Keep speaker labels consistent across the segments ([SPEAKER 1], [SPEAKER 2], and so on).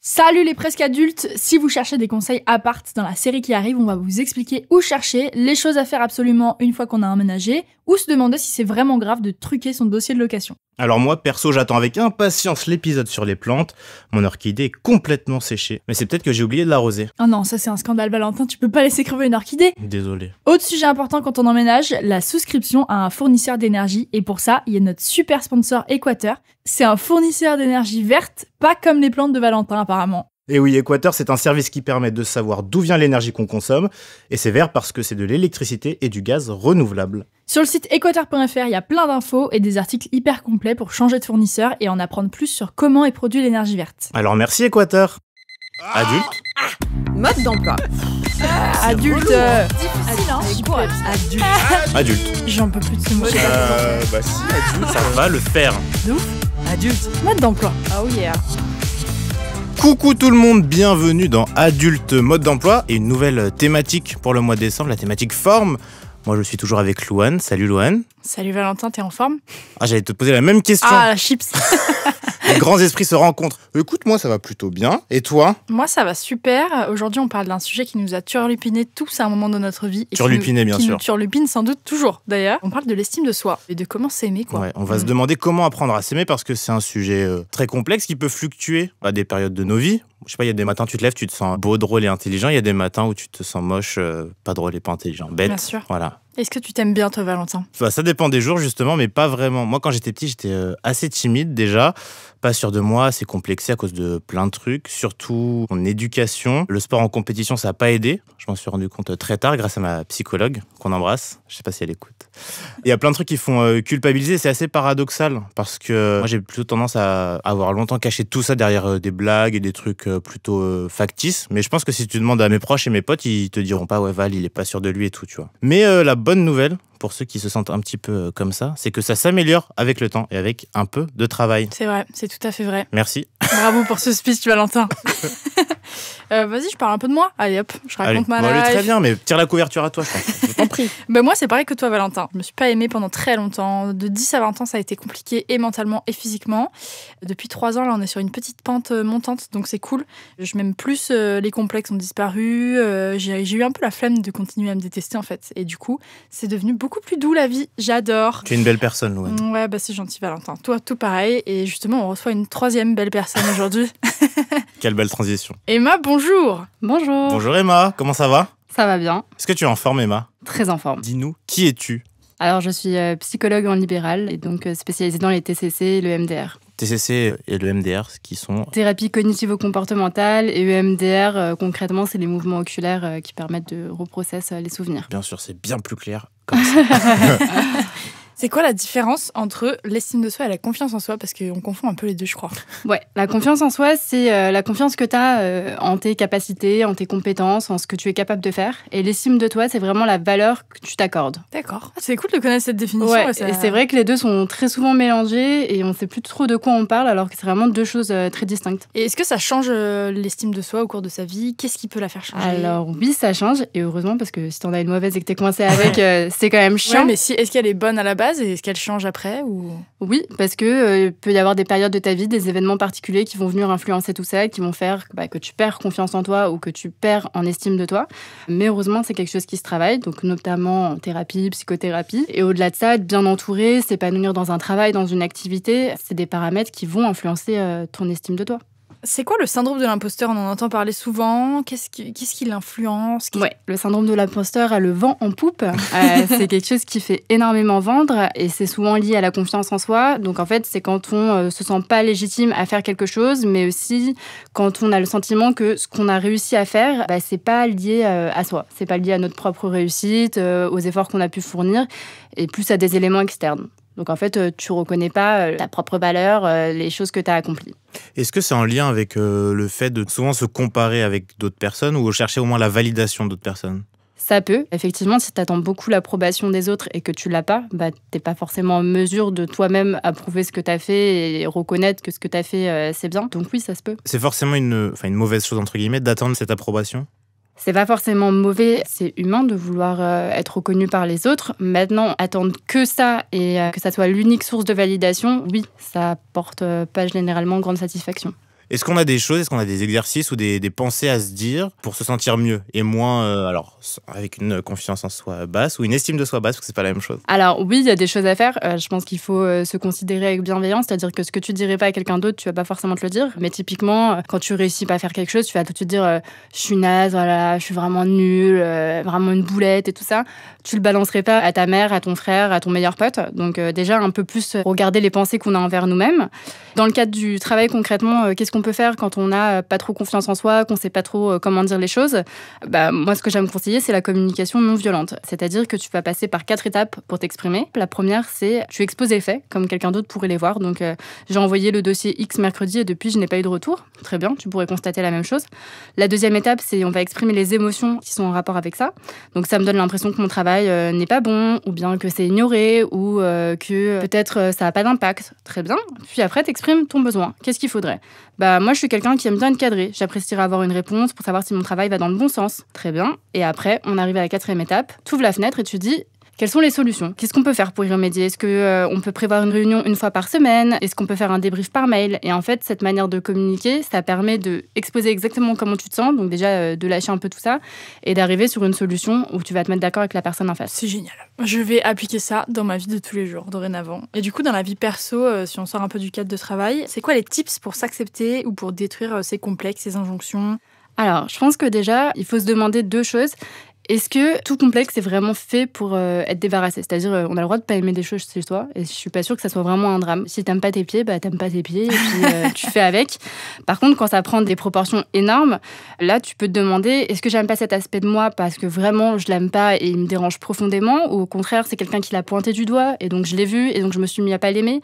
[SPEAKER 1] Salut les presque adultes, si vous cherchez des conseils appart dans la série qui arrive, on va vous expliquer où chercher, les choses à faire absolument une fois qu'on a emménagé, ou se demander si c'est vraiment grave de truquer son dossier de location.
[SPEAKER 2] Alors moi, perso, j'attends avec impatience l'épisode sur les plantes. Mon orchidée est complètement séchée. Mais c'est peut-être que j'ai oublié de l'arroser.
[SPEAKER 1] Oh non, ça c'est un scandale Valentin, tu peux pas laisser crever une orchidée.
[SPEAKER 2] Désolé.
[SPEAKER 1] Autre sujet important quand on emménage, la souscription à un fournisseur d'énergie. Et pour ça, il y a notre super sponsor Équateur. C'est un fournisseur d'énergie verte, pas comme les plantes de Valentin apparemment.
[SPEAKER 2] Et oui, Équateur, c'est un service qui permet de savoir d'où vient l'énergie qu'on consomme. Et c'est vert parce que c'est de l'électricité et du gaz renouvelable.
[SPEAKER 1] Sur le site équateur.fr, il y a plein d'infos et des articles hyper complets pour changer de fournisseur et en apprendre plus sur comment est produite l'énergie verte.
[SPEAKER 2] Alors merci Équateur. Adulte.
[SPEAKER 3] Mode d'emploi.
[SPEAKER 1] Adulte.
[SPEAKER 3] Difficile, hein,
[SPEAKER 1] super.
[SPEAKER 3] Adulte.
[SPEAKER 2] Adulte.
[SPEAKER 1] J'en peux plus de ce mot.
[SPEAKER 2] Si, adulte, ça va le faire.
[SPEAKER 1] De ouf.
[SPEAKER 3] Adulte.
[SPEAKER 1] Mode d'emploi.
[SPEAKER 3] Oh yeah.
[SPEAKER 2] Coucou tout le monde, bienvenue dans Adulte Mode d'emploi et une nouvelle thématique pour le mois de décembre, la thématique forme. Moi je suis toujours avec Louane. Salut Louane.
[SPEAKER 1] Salut Valentin, t'es en forme?
[SPEAKER 2] Ah, j'allais te poser la même question.
[SPEAKER 1] Ah, la chips.
[SPEAKER 2] Les grands esprits se rencontrent. Écoute, moi ça va plutôt bien. Et toi?
[SPEAKER 1] Moi ça va super. Aujourd'hui on parle d'un sujet qui nous a turlupiné tous à un moment de notre vie. Et
[SPEAKER 2] Turlupiné, bien
[SPEAKER 1] qui
[SPEAKER 2] sûr.
[SPEAKER 1] nous turlupine sans doute toujours d'ailleurs. On parle de l'estime de soi et de comment s'aimer quoi.
[SPEAKER 2] Ouais, on va se demander comment apprendre à s'aimer parce que c'est un sujet très complexe qui peut fluctuer à des périodes de nos vies. Je sais pas, il y a des matins tu te lèves, tu te sens beau, drôle et intelligent. Il y a des matins où tu te sens moche, pas drôle et pas intelligent. Bête.
[SPEAKER 1] Bien sûr.
[SPEAKER 2] Voilà.
[SPEAKER 1] Est-ce que tu t'aimes bien toi Valentin?
[SPEAKER 2] Bah, ça dépend des jours justement, mais pas vraiment. Moi quand j'étais petit, j'étais assez timide déjà. Pas sûr de moi, assez complexé à cause de plein de trucs. Surtout en éducation. Le sport en compétition, ça n'a pas aidé. Je m'en suis rendu compte très tard grâce à ma psychologue qu'on embrasse. Je sais pas si elle écoute. Il y a plein de trucs qui font culpabiliser. C'est assez paradoxal parce que moi j'ai plutôt tendance à avoir longtemps caché tout ça derrière des blagues et des trucs plutôt factices. Mais je pense que si tu demandes à mes proches et mes potes, ils te diront pas ouais Val, il est pas sûr de lui et tout, tu vois. Mais la bonne nouvelle pour ceux qui se sentent un petit peu comme ça, c'est que ça s'améliore avec le temps et avec un peu de travail.
[SPEAKER 1] C'est vrai, c'est tout à fait vrai.
[SPEAKER 2] Merci.
[SPEAKER 1] Bravo pour ce speech Valentin. Vas-y, je parle un peu de moi. Allez hop, je raconte ma life.
[SPEAKER 2] Très bien, mais tire la couverture à toi, je pense. Je t'en prie.
[SPEAKER 1] Moi, c'est pareil que toi, Valentin. Je me suis pas aimée pendant très longtemps. De 10 à 20 ans, ça a été compliqué et mentalement et physiquement. Depuis 3 ans, là, on est sur une petite pente montante, donc c'est cool. Je m'aime plus, les complexes ont disparu. J'ai eu un peu la flemme de continuer à me détester, en fait. Et du coup, c'est devenu beaucoup plus doux, la vie. J'adore.
[SPEAKER 2] Tu es une belle personne, Louane.
[SPEAKER 1] Ouais, bah c'est gentil, Valentin. Toi, tout pareil. Et justement, on reçoit une 3e belle personne aujourd'hui.
[SPEAKER 2] Quelle belle transition.
[SPEAKER 1] Emma, bonjour.
[SPEAKER 3] Bonjour.
[SPEAKER 2] Bonjour Emma, comment ça va?
[SPEAKER 3] Ça va bien.
[SPEAKER 2] Est-ce que tu es en forme Emma?
[SPEAKER 3] Très en forme.
[SPEAKER 2] Dis-nous, qui es-tu?
[SPEAKER 3] Alors, je suis psychologue en libéral et donc spécialisée dans les TCC et le MDR.
[SPEAKER 2] TCC et le MDR, qui sont...
[SPEAKER 3] Thérapie cognitivo-comportementale et EMDR, concrètement, c'est les mouvements oculaires qui permettent de reprocesser les souvenirs.
[SPEAKER 2] Bien sûr, c'est bien plus clair comme ça.
[SPEAKER 1] C'est quoi la différence entre l'estime de soi et la confiance en soi? Parce qu'on confond un peu les deux, je crois.
[SPEAKER 3] Ouais, la confiance en soi, c'est la confiance que tu as en tes capacités, en tes compétences, en ce que tu es capable de faire. Et l'estime de toi, c'est vraiment la valeur que tu t'accordes.
[SPEAKER 1] D'accord. C'est cool de connaître cette définition.
[SPEAKER 3] Ouais,
[SPEAKER 1] Ça...
[SPEAKER 3] et c'est vrai que les deux sont très souvent mélangés et on ne sait plus trop de quoi on parle alors que c'est vraiment deux choses très distinctes.
[SPEAKER 1] Et est-ce que ça change l'estime de soi au cours de sa vie? Qu'est-ce qui peut la faire changer?
[SPEAKER 3] Alors oui, ça change et heureusement parce que si t'en as une mauvaise et que t'es coincé avec, c'est quand même chiant.
[SPEAKER 1] Ouais, mais est-ce qu'elle est bonne à la base et est-ce qu'elle change après ou...
[SPEAKER 3] Oui, parce que peut y avoir des périodes de ta vie, des événements particuliers qui vont venir influencer tout ça, qui vont faire que tu perds confiance en toi ou que tu perds en estime de toi. Mais heureusement, c'est quelque chose qui se travaille, donc notamment en thérapie, psychothérapie. Et au-delà de ça, être bien entouré, s'épanouir dans un travail, dans une activité, c'est des paramètres qui vont influencer ton estime de toi.
[SPEAKER 1] C'est quoi le syndrome de l'imposteur? On en entend parler souvent. Qu'est-ce qui l'influence?
[SPEAKER 3] Ouais, le syndrome de l'imposteur a le vent en poupe. C'est quelque chose qui fait énormément vendre et c'est souvent lié à la confiance en soi. Donc en fait, c'est quand on se sent pas légitime à faire quelque chose, mais aussi quand on a le sentiment que ce qu'on a réussi à faire, c'est pas lié à soi. C'est pas lié à notre propre réussite, aux efforts qu'on a pu fournir et plus à des éléments externes. Donc en fait, tu reconnais pas ta propre valeur, les choses que tu as accomplies.
[SPEAKER 2] Est-ce que c'est en lien avec le fait de souvent se comparer avec d'autres personnes ou chercher au moins la validation d'autres personnes?
[SPEAKER 3] Ça peut. Effectivement, si tu attends beaucoup l'approbation des autres et que tu l'as pas, t'es pas forcément en mesure de toi-même approuver ce que tu as fait et reconnaître que ce que tu as fait, c'est bien. Donc oui, ça se peut.
[SPEAKER 2] C'est forcément une mauvaise chose, entre guillemets, d'attendre cette approbation?
[SPEAKER 3] C'est pas forcément mauvais, c'est humain de vouloir être reconnu par les autres. Maintenant, attendre que ça et que ça soit l'unique source de validation, oui, ça apporte pas généralement grande satisfaction.
[SPEAKER 2] Est-ce qu'on a des choses, est-ce qu'on a des exercices ou des pensées à se dire pour se sentir mieux et moins, alors, avec une confiance en soi basse ou une estime de soi basse, parce que c'est pas la même chose?
[SPEAKER 3] Alors oui, il y a des choses à faire. Je pense qu'il faut se considérer avec bienveillance, c'est-à-dire que ce que tu dirais pas à quelqu'un d'autre, tu vas pas forcément te le dire. Mais typiquement, quand tu réussis pas à faire quelque chose, tu vas tout de suite dire je suis naze, voilà, je suis vraiment nulle, vraiment une boulette et tout ça. Tu le balancerais pas à ta mère, à ton frère, à ton meilleur pote. Donc déjà un peu plus regarder les pensées qu'on a envers nous-mêmes. Dans le cadre du travail concrètement, qu'est-ce qu'on peut faire quand on n'a pas trop confiance en soi, qu'on sait pas trop comment dire les choses? Moi, ce que j'aime conseiller, c'est la communication non violente. C'est-à-dire que tu vas passer par 4 étapes pour t'exprimer. La première, c'est tu exposes les faits, comme quelqu'un d'autre pourrait les voir. Donc, j'ai envoyé le dossier X mercredi et depuis, je n'ai pas eu de retour. Très bien, tu pourrais constater la même chose. La deuxième étape, c'est on va exprimer les émotions qui sont en rapport avec ça. Donc, ça me donne l'impression que mon travail n'est pas bon, ou bien que c'est ignoré, ou que peut-être ça n'a pas d'impact. Très bien. Puis après, t'exprimes ton besoin. Qu'est-ce qu'il faudrait? Moi, je suis quelqu'un qui aime bien être cadré. J'apprécierais avoir une réponse pour savoir si mon travail va dans le bon sens. Très bien. Et après, on arrive à la 4e étape. Tu ouvres la fenêtre et tu dis quelles sont les solutions? Qu'est-ce qu'on peut faire pour y remédier? Est-ce qu'on peut prévoir une réunion une fois par semaine? Est-ce qu'on peut faire un débrief par mail? Et en fait, cette manière de communiquer, ça permet d'exposer exactement comment tu te sens, donc déjà de lâcher un peu tout ça, et d'arriver sur une solution où tu vas te mettre d'accord avec la personne en face.
[SPEAKER 1] C'est génial. Je vais appliquer ça dans ma vie de tous les jours, dorénavant. Et du coup, dans la vie perso, si on sort un peu du cadre de travail, c'est quoi les tips pour s'accepter ou pour détruire ses complexes, ses injonctions?
[SPEAKER 3] Alors, je pense que déjà, il faut se demander 2 choses. Est-ce que tout complexe est vraiment fait pour être débarrassé? C'est-à-dire, on a le droit de pas aimer des choses chez soi, et je suis pas sûre que ça soit vraiment un drame. Si t'aimes pas tes pieds, t'aimes pas tes pieds, et puis tu fais avec. Par contre, quand ça prend des proportions énormes, là, tu peux te demander, est-ce que j'aime pas cet aspect de moi parce que vraiment je l'aime pas et il me dérange profondément, ou au contraire, c'est quelqu'un qui l'a pointé du doigt, et donc je l'ai vu, et donc je me suis mis à pas l'aimer.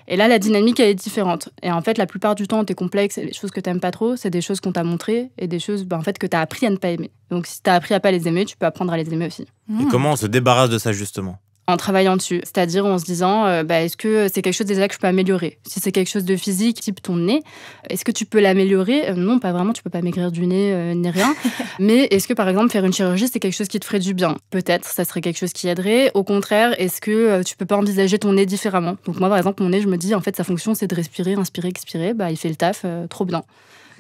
[SPEAKER 3] Et là, la dynamique, elle est différente. Et en fait, la plupart du temps, tes complexes, les choses que t'aimes pas trop, c'est des choses qu'on t'a montrées et des choses en fait, que t'as appris à ne pas aimer. Donc, si t'as appris à pas les aimer, tu peux apprendre à les aimer aussi.
[SPEAKER 2] Et comment on se débarrasse de ça, justement?
[SPEAKER 3] En travaillant dessus, c'est-à-dire en se disant est-ce que c'est quelque chose déjà que je peux améliorer? Si c'est quelque chose de physique, type ton nez, est-ce que tu peux l'améliorer? Non, pas vraiment, tu peux pas maigrir du nez ni rien. Mais est-ce que par exemple faire une chirurgie, c'est quelque chose qui te ferait du bien? Peut-être, ça serait quelque chose qui aiderait. Au contraire, est-ce que tu peux pas envisager ton nez différemment? Donc moi par exemple, mon nez, je me dis en fait sa fonction c'est de respirer, inspirer, expirer, il fait le taf, trop bien.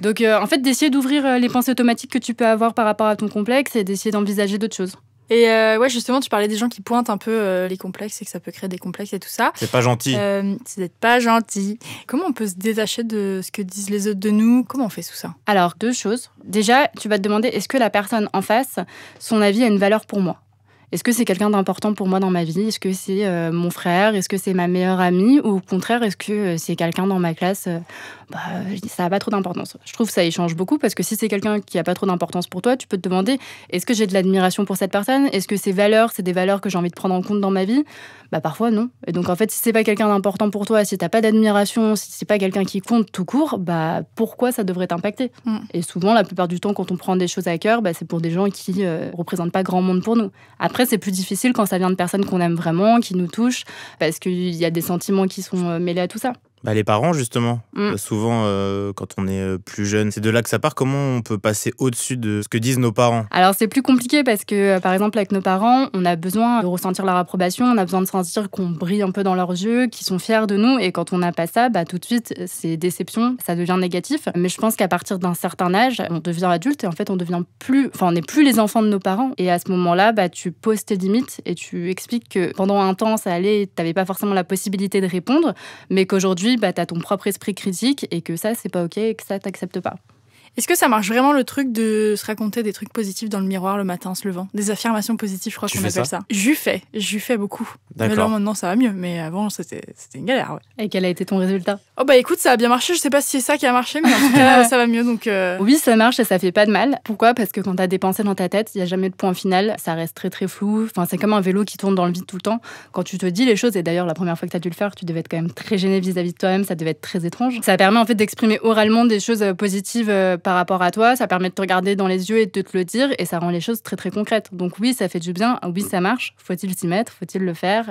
[SPEAKER 3] Donc en fait d'essayer d'ouvrir les pensées automatiques que tu peux avoir par rapport à ton complexe et d'essayer d'envisager d'autres choses.
[SPEAKER 1] Et ouais, justement, tu parlais des gens qui pointent un peu les complexes et que ça peut créer des complexes et tout ça.
[SPEAKER 2] C'est pas gentil.
[SPEAKER 1] C'est d'être pas gentil. Comment on peut se détacher de ce que disent les autres de nous? Comment on fait tout ça?
[SPEAKER 3] Alors, 2 choses. Déjà, tu vas te demander, est-ce que la personne en face, son avis a une valeur pour moi? Est-ce que c'est quelqu'un d'important pour moi dans ma vie? Est-ce que c'est mon frère? Est-ce que c'est ma meilleure amie? Ou au contraire, est-ce que c'est quelqu'un dans ma classe? Ça n'a pas trop d'importance. Je trouve que ça échange beaucoup parce que si c'est quelqu'un qui n'a pas trop d'importance pour toi, tu peux te demander, est-ce que j'ai de l'admiration pour cette personne? Est-ce que ces valeurs, c'est des valeurs que j'ai envie de prendre en compte dans ma vie? Parfois, non. Et donc, en fait, si c'est pas quelqu'un d'important pour toi, si t'as pas d'admiration, si c'est pas quelqu'un qui compte tout court, pourquoi ça devrait t'impacter? Et souvent, la plupart du temps, quand on prend des choses à cœur, c'est pour des gens qui représentent pas grand monde pour nous. Après, c'est plus difficile quand ça vient de personnes qu'on aime vraiment, qui nous touchent, parce qu'il y a des sentiments qui sont mêlés à tout ça.
[SPEAKER 2] Les parents, justement. Souvent, quand on est plus jeune, c'est de là que ça part. Comment on peut passer au-dessus de ce que disent nos parents?
[SPEAKER 3] Alors, c'est plus compliqué parce que, par exemple, avec nos parents, on a besoin de ressentir leur approbation, on a besoin de sentir qu'on brille un peu dans leurs yeux, qu'ils sont fiers de nous. Et quand on n'a pas ça, tout de suite, c'est déception, ça devient négatif. Mais je pense qu'à partir d'un certain âge, on devient adulte et en fait, on n'est plus les enfants de nos parents. Et à ce moment-là, tu poses tes limites et tu expliques que pendant un temps, ça allait, t'avais pas forcément la possibilité de répondre, mais qu'aujourd'hui, t'as ton propre esprit critique et que ça, c'est pas OK et que ça, t'acceptes pas.
[SPEAKER 1] Est-ce que ça marche vraiment le truc de se raconter des trucs positifs dans le miroir le matin en se levant? Des affirmations positives, je crois qu'on appelle ça. J'y fais beaucoup.
[SPEAKER 2] D'accord.
[SPEAKER 1] Mais là, maintenant, ça va mieux. Mais avant, c'était une galère, ouais.
[SPEAKER 3] Et quel a été ton résultat?
[SPEAKER 1] Écoute, ça a bien marché. Je sais pas si c'est ça qui a marché, mais en tout cas, ça va mieux. Donc
[SPEAKER 3] Oui, ça marche et ça fait pas de mal. Pourquoi? Parce que quand t'as des pensées dans ta tête, il y a jamais de point final. Ça reste très, très flou. Enfin, c'est comme un vélo qui tourne dans le vide tout le temps. Quand tu te dis les choses, et d'ailleurs, la première fois que t'as dû le faire, tu devais être quand même très gêné vis-à-vis de toi-même. Ça devait être très étrange. Ça permet en fait d'exprimer oralement des choses positives par rapport à toi. Ça permet de te regarder dans les yeux et de te le dire, et ça rend les choses très très concrètes. Donc oui, ça fait du bien, oui, ça marche. Faut-il s'y mettre? Faut-il le faire?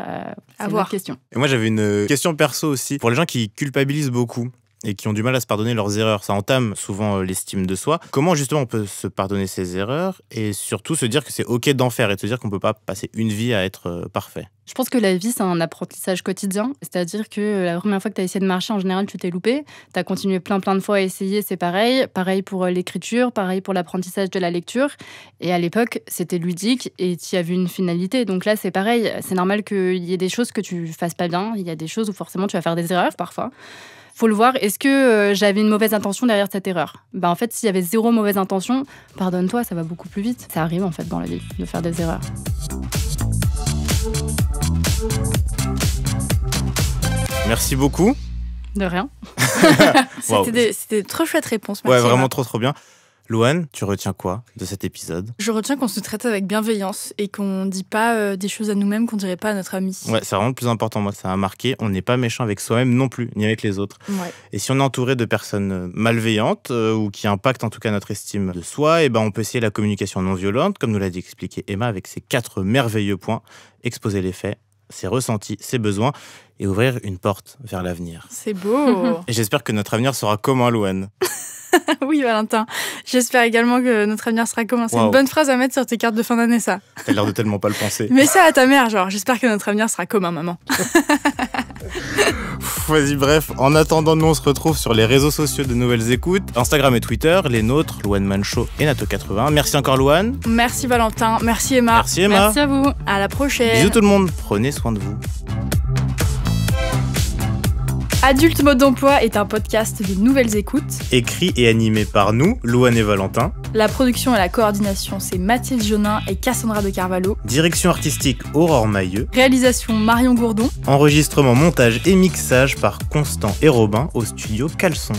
[SPEAKER 3] C'est une autre question.
[SPEAKER 2] Et moi, j'avais une question perso aussi. Pour les gens qui culpabilisent beaucoup, et qui ont du mal à se pardonner leurs erreurs. Ça entame souvent l'estime de soi. Comment justement on peut se pardonner ses erreurs et surtout se dire que c'est ok d'en faire et de se dire qu'on peut pas passer une vie à être parfait?
[SPEAKER 3] Je pense que la vie, c'est un apprentissage quotidien. C'est-à-dire que la première fois que tu as essayé de marcher, en général, tu t'es loupé. Tu as continué plein de fois à essayer, c'est pareil. Pareil pour l'écriture, pareil pour l'apprentissage de la lecture. Et à l'époque, c'était ludique et tu y as vu une finalité. Donc là, c'est pareil. C'est normal qu'il y ait des choses que tu fasses pas bien. Il y a des choses où forcément tu vas faire des erreurs parfois. Faut le voir. Est-ce que j'avais une mauvaise intention derrière cette erreur ? En fait, s'il y avait zéro mauvaise intention, pardonne-toi, ça va beaucoup plus vite. Ça arrive en fait dans la vie de faire des erreurs.
[SPEAKER 2] Merci beaucoup.
[SPEAKER 3] De rien.
[SPEAKER 1] C'était trop chouette réponse. Merci,
[SPEAKER 2] ouais, vraiment
[SPEAKER 1] Emma.
[SPEAKER 2] trop bien. Louane, tu retiens quoi de cet épisode?
[SPEAKER 1] Je retiens qu'on se traite avec bienveillance et qu'on dit pas des choses à nous-mêmes qu'on dirait pas à notre ami.
[SPEAKER 2] Ouais, c'est vraiment le plus important. Moi, ça m'a marqué. On n'est pas méchant avec soi-même non plus, ni avec les autres.
[SPEAKER 1] Ouais.
[SPEAKER 2] Et si on est entouré de personnes malveillantes ou qui impactent en tout cas notre estime de soi, on peut essayer la communication non violente, comme nous l'a dit expliqué Emma, avec ses 4 merveilleux points. Exposer les faits, ses ressentis, ses besoins et ouvrir une porte vers l'avenir.
[SPEAKER 1] C'est beau.
[SPEAKER 2] Et j'espère que notre avenir sera commun, Louane.
[SPEAKER 1] Oui, Valentin. J'espère également que notre avenir sera commun. C'est
[SPEAKER 2] Wow.
[SPEAKER 1] une bonne phrase à mettre sur tes cartes de fin d'année, ça.
[SPEAKER 2] T'as l'air de tellement pas le penser.
[SPEAKER 1] Mets ça à ta mère, genre, j'espère que notre avenir sera commun, maman.
[SPEAKER 2] Vas-y, bref, en attendant, nous on se retrouve sur les réseaux sociaux de Nouvelles Écoutes, Instagram et Twitter, les nôtres, Louane Mancho et Nato80. Merci encore, Louane.
[SPEAKER 1] Merci, Valentin. Merci, Emma.
[SPEAKER 2] Merci, Emma.
[SPEAKER 3] Merci à vous.
[SPEAKER 1] À la prochaine.
[SPEAKER 2] Bisous tout le monde, prenez soin de vous.
[SPEAKER 1] Adulte Mode d'Emploi est un podcast de Nouvelles Écoutes.
[SPEAKER 2] Écrit et animé par nous, Louane et Valentin.
[SPEAKER 1] La production et la coordination, c'est Mathilde Jonin et Cassandra de Carvalho.
[SPEAKER 2] Direction artistique, Aurore Mailleux.
[SPEAKER 1] Réalisation, Marion Gourdon.
[SPEAKER 2] Enregistrement, montage et mixage par Constant et Robin au studio Caleçon.